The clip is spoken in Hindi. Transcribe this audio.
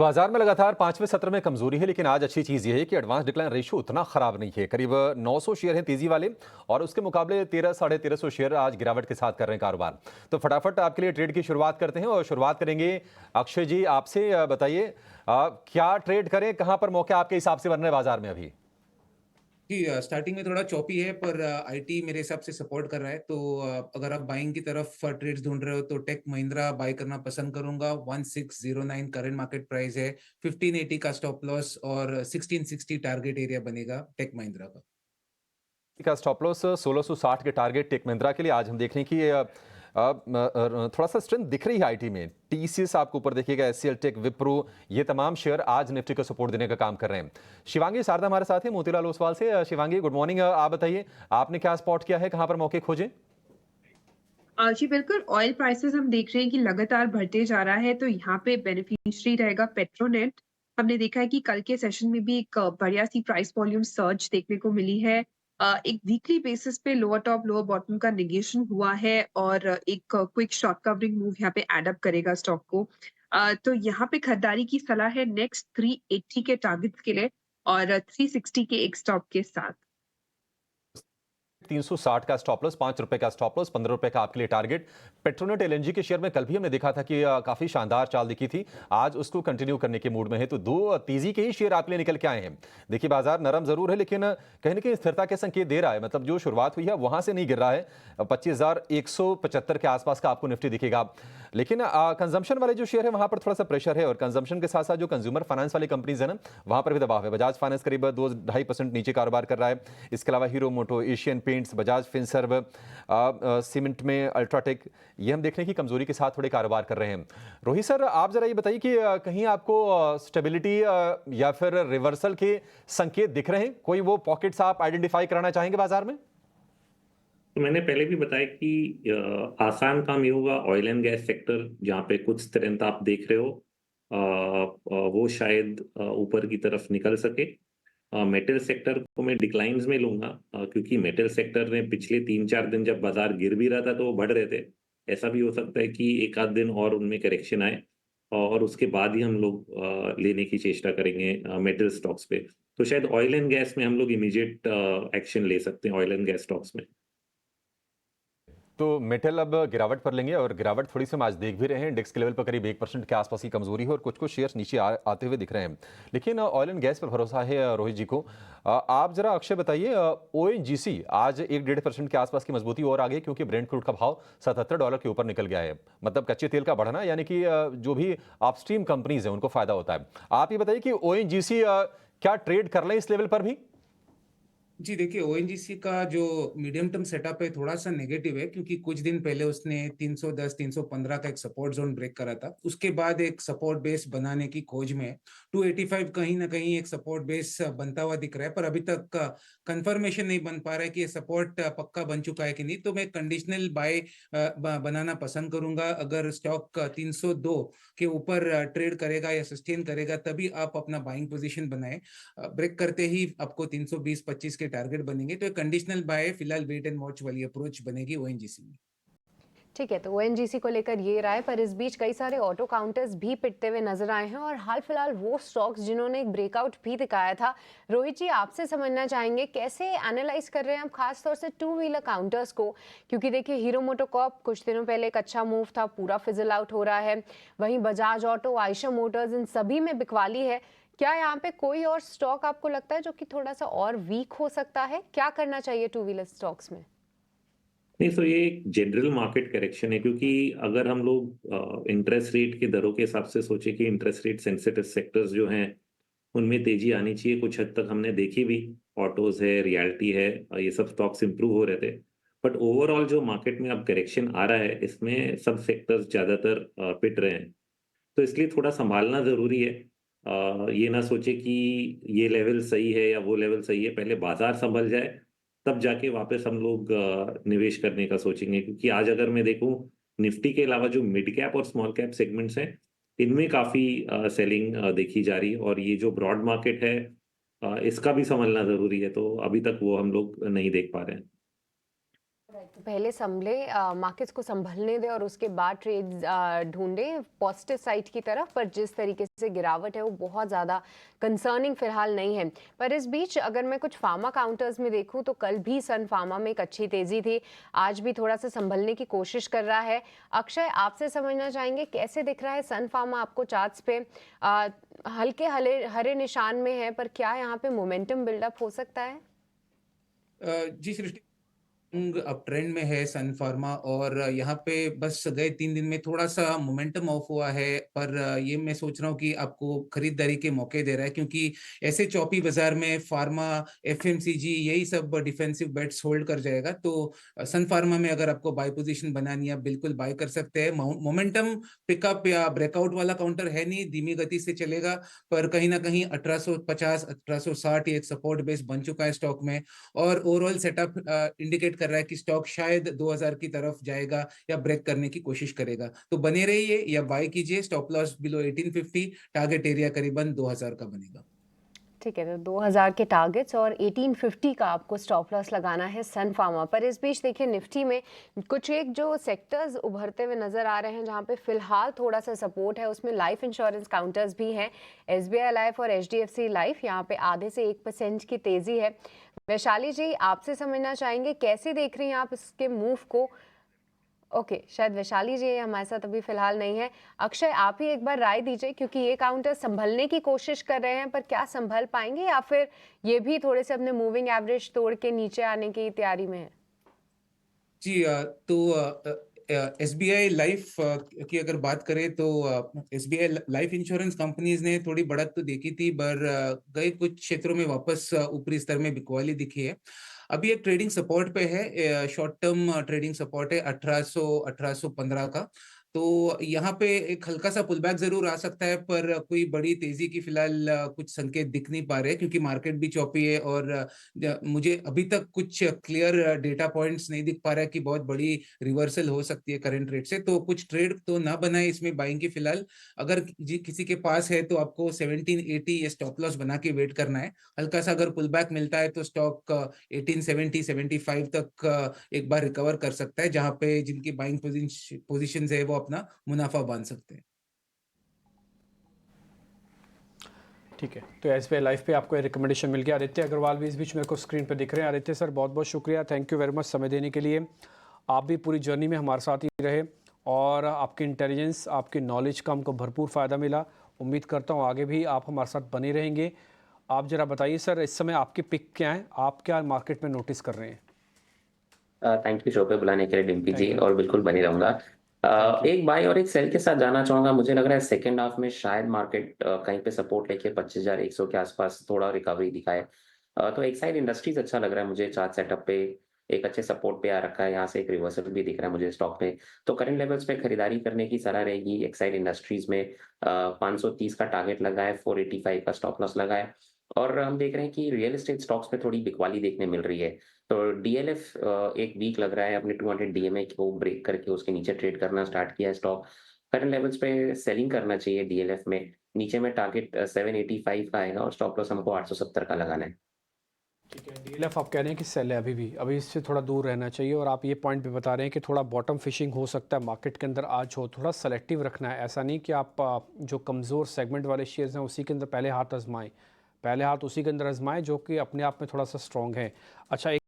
बाजार में लगातार पांचवें सत्र में कमजोरी है, लेकिन आज अच्छी चीज यह है कि एडवांस डिक्लाइन रेशियो उतना खराब नहीं है। करीब 900 शेयर हैं तेजी वाले और उसके मुकाबले 1300-1350 शेयर आज गिरावट के साथ कर रहे हैं कारोबार। तो फटाफट आपके लिए ट्रेड की शुरुआत करते हैं और शुरुआत करेंगे अक्षय जी आपसे। बताइए क्या ट्रेड करें, कहां पर मौके आपके हिसाब से बन रहे हैं बाजार में अभी? जी स्टार्टिंग में थोड़ा चॉपी है पर आईटी मेरे हिसाब से सपोर्ट कर रहा है तो अगर आप बाइंग की तरफ ट्रेड्स ढूंढ रहे हो तो टेक महिंद्रा बाय करना पसंद करूंगा। 1609 करंट मार्केट प्राइस है। 1580 का स्टॉप लॉस और 1660 टारगेट एरिया बनेगा टेक महिंद्रा का। का स्टॉप लॉस 1660 के टारगेट टेक महिंद्रा के लिए। आज हम देख रहे हैं कि थोड़ा सा स्ट्रेंथ दिख रही है आईटी में। टीसीएस आपको ऊपर देखिएगा, एचसीएल टेक, विप्रो, ये तमाम शेयर आज निफ्टी को सपोर्ट देने का काम कर रहे हैं। शिवांगी शारदा हमारे साथ है मोतीलाल ओसवाल से। Shivangi good morning. आप बताइए आपने क्या स्पॉट किया है, कहां पर मौके खोजे? जी बिल्कुल, ऑयल प्राइसेस हम देख रहे हैं कि लगातार बढ़ते जा रहा है, तो यहाँ पे बेनिफिशियरी रहेगा पेट्रोनेट। हमने देखा है कि कल के सेशन में भी एक बढ़िया सी प्राइस वॉल्यूम सर्ज देखने को मिली है। एक वीकली बेसिस पे लोअर टॉप लोअर बॉटम का नेगेशन हुआ है और एक क्विक शॉर्ट कवरिंग मूव यहाँ पे एड अप करेगा स्टॉक को। तो यहाँ पे खरीदारी की सलाह है नेक्स्ट 380 के टारगेट्स के लिए और 360 के एक स्टॉप के साथ। 360 का स्टॉप लॉस, 5 रुपए का स्टॉप लॉस, 15 रुपए का आपके लिए टारगेट। पेट्रोनेट एलएनजी के शेयर में कल भी हमने देखा था कि काफी शानदार चाल दिखी थी। आज उसको कंटिन्यू करने के मूड में है, तो दो तेजी के ही शेयर आपके लिए निकल के आए हैं। देखिए बाजार नरम जरूर है, लेकिन कहीं ना कहीं स्थिरता के संकेत दे रहा है। मतलब जो शुरुआत हुई है वहां से नहीं गिर रहा है। 25,175 के आसपास का आपको निफ्टी दिखेगा। लेकिन कंजम्पशन वाले जो शेयर है वहां पर थोड़ा सा प्रेशर है, और कंजम्पशन के साथ साथ जो कंज्यूमर फाइनेंस वाली कंपनीज है ना, वहां पर भी दबाव है। बजाज फाइनेंस करीब 2-2.5% नीचे कारोबार कर रहा है। इसके अलावा Hero Moto, Asian Paints, Bajaj Finserv, cement में अल्ट्राटेक, ये हम देखने की कमजोरी के साथ थोड़े कारोबार कर रहे हैं। रोहित सर आप जरा ये बताइए कि कहीं आपको स्टेबिलिटी या फिर रिवर्सल के संकेत दिख रहे हैं? कोई वो पॉकेट्स आप आइडेंटिफाई कराना चाहेंगे बाजार में? तो मैंने पहले भी बताया कि आसान काम ये होगा ऑयल एंड गैस सेक्टर, जहाँ पे कुछ स्ट्रेंथ आप देख रहे हो, वो शायद ऊपर की तरफ निकल सके। मेटल सेक्टर को मैं डिक्लाइंस में लूंगा, क्योंकि मेटल सेक्टर ने पिछले 3-4 दिन जब बाजार गिर भी रहा था तो वो बढ़ रहे थे। ऐसा भी हो सकता है कि एक आध दिन और उनमें करेक्शन आए और उसके बाद ही हम लोग लेने की चेष्टा करेंगे मेटल स्टॉक्स पे। तो शायद ऑयल एंड गैस में हम लोग इमीडिएट एक्शन ले सकते हैं ऑयल एंड गैस स्टॉक्स में। तो मेटल अब गिरावट पर लेंगे, और गिरावट थोड़ी सी हम आज देख भी रहे हैं। इंडेक्स के लेवल पर करीब 1% के आसपास की कमजोरी है और कुछ कुछ शेयर्स नीचे आते हुए दिख रहे हैं। लेकिन ऑयल एंड गैस पर भरोसा है रोहित जी को। आप जरा अक्षय बताइए, ओएनजीसी आज 1-1.5% के आसपास की मजबूती और आ गई, क्योंकि ब्रेंट क्रूड का भाव $77 के ऊपर निकल गया है। मतलब कच्चे तेल का बढ़ना, यानी कि जो भी अपस्ट्रीम कंपनीज हैं उनको फायदा होता है। आप ये बताइए कि ओएनजीसी क्या ट्रेड कर लें इस लेवल पर भी? जी देखिए, ओएनजीसी का जो मीडियम टर्म सेटअप है थोड़ा सा नेगेटिव है, क्योंकि कुछ दिन पहले उसने 310 315 का एक सपोर्ट जोन ब्रेक करा था। उसके बाद एक सपोर्ट बेस बनाने की खोज में 285 कहीं ना कहीं एक सपोर्ट बेस बनता हुआ दिख रहा है, पर अभी तक कंफर्मेशन नहीं बन पा रहा है कि ये सपोर्ट पक्का बन चुका है कि नहीं। तो मैं कंडीशनल बाय बनाना पसंद करूंगा। अगर स्टॉक 302 के ऊपर ट्रेड करेगा या सस्टेन करेगा तभी आप अपना बाइंग पोजीशन बनाए। ब्रेक करते ही आपको 320-25 के टारगेट बनेंगे, तो कंडीशनल बाय फिलहाल वेट एंड वॉच वाली अप्रोच बनेगी ओएनजीसी में। ठीक है, तो ओएनजीसी को लेकर ये राय, पर इस बीच कई सारे ऑटो काउंटर्स भी पिटते हुए नजर आए हैं और हाल फिलहाल वो स्टॉक्स जिन्होंने एक ब्रेकआउट भी दिखाया था। रोहित जी आपसे समझना चाहेंगे कैसे एनालाइज कर रहे हैं आप खास तौर से टू व्हीलर काउंटर्स को, क्योंकि देखिए हीरो मोटोकॉर्प कुछ दिनों पहले एक अच्छा मूव था, पूरा फिजल आउट हो रहा है। वहीं बजाज ऑटो, आयशर मोटर्स, इन सभी में बिकवाली है। क्या यहाँ पे कोई और स्टॉक आपको लगता है जो कि थोड़ा सा और वीक हो सकता है? क्या करना चाहिए टू व्हीलर स्टॉक्स में? नहीं, तो ये एक जनरल मार्केट करेक्शन है, क्योंकि अगर हम लोग इंटरेस्ट रेट की दरों के हिसाब से सोचे कि इंटरेस्ट रेट सेंसिटिव सेक्टर्स जो हैं उनमें तेजी आनी चाहिए, कुछ हद तक हमने देखी भी। ऑटोज है, रियल्टी है, ये सब स्टॉक्स इंप्रूव हो रहे थे। बट ओवरऑल जो मार्केट में अब करेक्शन आ रहा है, इसमें सब सेक्टर्स ज्यादातर पिट रहे हैं। तो इसलिए थोड़ा संभालना जरूरी है। ये ना सोचे कि ये लेवल सही है या वो लेवल सही है, पहले बाजार संभल जाए तब जाके वापस हम लोग निवेश करने का सोचेंगे। क्योंकि आज अगर मैं देखूं, निफ्टी के अलावा जो मिड कैप और स्मॉल कैप सेगमेंट्स हैं, इनमें काफी सेलिंग देखी जा रही है, और ये जो ब्रॉड मार्केट है, इसका भी संभलना जरूरी है। तो अभी तक वो हम लोग नहीं देख पा रहे हैं। तो पहले संभले, मार्केट्स को संभलने दें और उसके बाद ट्रेड ढूंढें पॉजिटिव साइड की तरफ। पर जिस तरीके से गिरावट है वो बहुत ज़्यादा कंसर्निंग फिलहाल नहीं है। पर इस बीच अगर मैं कुछ फार्मा काउंटर्स में देखूं तो कल भी सन फार्मा में एक अच्छी तेज़ी थी, आज भी थोड़ा सा संभलने की कोशिश कर रहा है। अक्षय, आपसे समझना चाहेंगे कैसे दिख रहा है सन फार्मा आपको चार्ट्स पे? हल्के हरे निशान में है, पर क्या यहाँ पे मोमेंटम बिल्डअप हो सकता है? जी सृष्टि, अब ट्रेंड में है सन फार्मा, और यहाँ पे बस गए 3 दिन में थोड़ा सा मोमेंटम ऑफ हुआ है। पर ये मैं सोच रहा हूँ कि आपको खरीदारी के मौके दे रहा है, क्योंकि ऐसे चौपी बाजार में फार्मा, एफएमसीजी यही सब डिफेंसिव बेट्स होल्ड कर जाएगा। तो सन फार्मा में अगर आपको बाय पोजीशन बनानी है, आप बिल्कुल बाय कर सकते हैं। मोमेंटम पिकअप या ब्रेकआउट वाला काउंटर है नहीं, धीमी गति से चलेगा। पर कहीं ना कहीं 1850 1860 ये एक सपोर्ट बेस बन चुका है स्टॉक में, और ओवरऑल सेटअप इंडिकेट कर रहा है कि स्टॉक शायद 2000 की तरफ जाएगा या ब्रेक करने की कोशिश करेगा। तो बने रहिए या बाय कीजिए। Stop loss below 1850, target area करीबन 2000 का बनेगा। ठीक है, तो 2000 के टारगेट्स और 1850 का आपको स्टॉप लॉस लगाना है सन फार्मा पर। इस बीच देखिए निफ्टी में कुछ एक जो सेक्टर्स उभरते हुए नजर आ रहे हैं जहां पे फिलहाल थोड़ा सा सपोर्ट है, उसमें लाइफ इंश्योरेंस काउंटर्स भी हैं। एसबीआई लाइफ और एचडीएफसी लाइफ, यहाँ पे आधे से 1% की तेजी है। वैशाली जी, आपसे समझना चाहेंगे कैसे देख रही हैं आप इसके मूव को? ओके, शायद वैशाली जी हमारे साथ अभी फिलहाल नहीं है। अक्षय, आप ही एक बार राय दीजिए, क्योंकि ये काउंटर संभलने की कोशिश कर रहे हैं, पर क्या संभल पाएंगे या फिर ये भी थोड़े से अपने मूविंग एवरेज तोड़ के नीचे आने की तैयारी में है? जी, तो एसबीआई लाइफ की अगर बात करें तो एसबीआई लाइफ इंश्योरेंस कंपनीज ने थोड़ी बढ़त तो देखी थी, पर गए कुछ क्षेत्रों में वापस ऊपरी स्तर में बिकवाली दिखी है। अभी एक ट्रेडिंग सपोर्ट पे है, शॉर्ट टर्म ट्रेडिंग सपोर्ट है 1815 का। तो यहाँ पे एक हल्का सा पुलबैक जरूर आ सकता है, पर कोई बड़ी तेजी की फिलहाल कुछ संकेत दिख नहीं पा रहे, क्योंकि मार्केट भी चौपी है। और मुझे अभी तक कुछ क्लियर डेटा पॉइंट्स नहीं दिख पा रहा है कि बहुत बड़ी रिवर्सल हो सकती है करंट रेट से। तो कुछ ट्रेड तो ना बनाए इसमें बाइंग की फिलहाल। अगर किसी के पास है तो आपको 1780 ये स्टॉप लॉस बना के वेट करना है। हल्का सा अगर पुल बैक मिलता है तो स्टॉक 1870 75 तक एक बार रिकवर कर सकता है, जहां पे जिनकी बाइंग पोजीशन है वो अपना मुनाफा बांध सकते हैं। ठीक है, तो एसबीआई लाइफ पे आपको रिकमेंडेशन मिल गया। आदित्य अग्रवाल भी इस बीच मेरे को स्क्रीन पे दिख रहे हैं। आदित्य सर, बहुत बहुत शुक्रिया, थैंक यू वेरी मच समय देने के लिए। आप भी पूरी जर्नी में हमारे साथ ही रहे और आपकी इंटेलिजेंस, आपकी नॉलेज का हमको भरपूर फ़ायदा मिला। उम्मीद करता हूँ आगे भी आप हमारे साथ बने रहेंगे। आप ज़रा बताइए सर, इस समय आपकी पिक क्या है, आप क्या मार्केट में नोटिस कर रहे हैं? थैंक यू शो पे बुलाने के लिए डिम्पी जी, Thank you. और बिल्कुल बनी रहूंगा। Thank you. एक बाय और एक सेल के साथ जाना चाहूंगा। मुझे लग रहा है सेकेंड हाफ में शायद मार्केट कहीं पे सपोर्ट लेके 25,100 के आसपास थोड़ा रिकवरी दिखाए। तो एक साइड इंडस्ट्रीज अच्छा लग रहा है मुझे, चार्ट सेटअप पे एक अच्छे सपोर्ट पे आ रखा है, यहाँ से एक रिवर्सल भी दिख रहा है मुझे स्टॉक पे। तो करंट लेवल्स पे खरीदारी करने की सलाह रहेगी। एक साइड इंडस्ट्रीज में 530 का टारगेट लगा है, 485 का स्टॉप लॉस लगा है। और हम देख रहे हैं कि रियल एस्टेट स्टॉक्स पे थोड़ी बिकवाली देखने मिल रही है। तो डीएलएफ एक वीक लग रहा है, अपने 200 डीएमए को ब्रेक करके उसके नीचे ट्रेड करना स्टार्ट किया है स्टॉक। करंट लेवल्स पे सेलिंग करना चाहिए डीएलएफ में। नीचे में टारगेट 785 का आएगा और स्टॉप लॉस हमको 870 का लगाना है। ठीक है, डीएलएफ आप कह रहे हैं कि सेल है अभी इससे थोड़ा दूर रहना चाहिए, और आप ये पॉइंट भी बता रहे हैं कि थोड़ा बॉटम फिशिंग हो सकता है मार्केट के अंदर आज हो, थोड़ा सेलेक्टिव रखना है। ऐसा नहीं कि आप जो कमज़ोर सेगमेंट वाले शेयर्स हैं उसी के अंदर पहले हाथ आजमाएं, पहले हाथ उसी के अंदर आजमाएं जो कि अपने आप में थोड़ा सा स्ट्रॉन्ग है। अच्छा,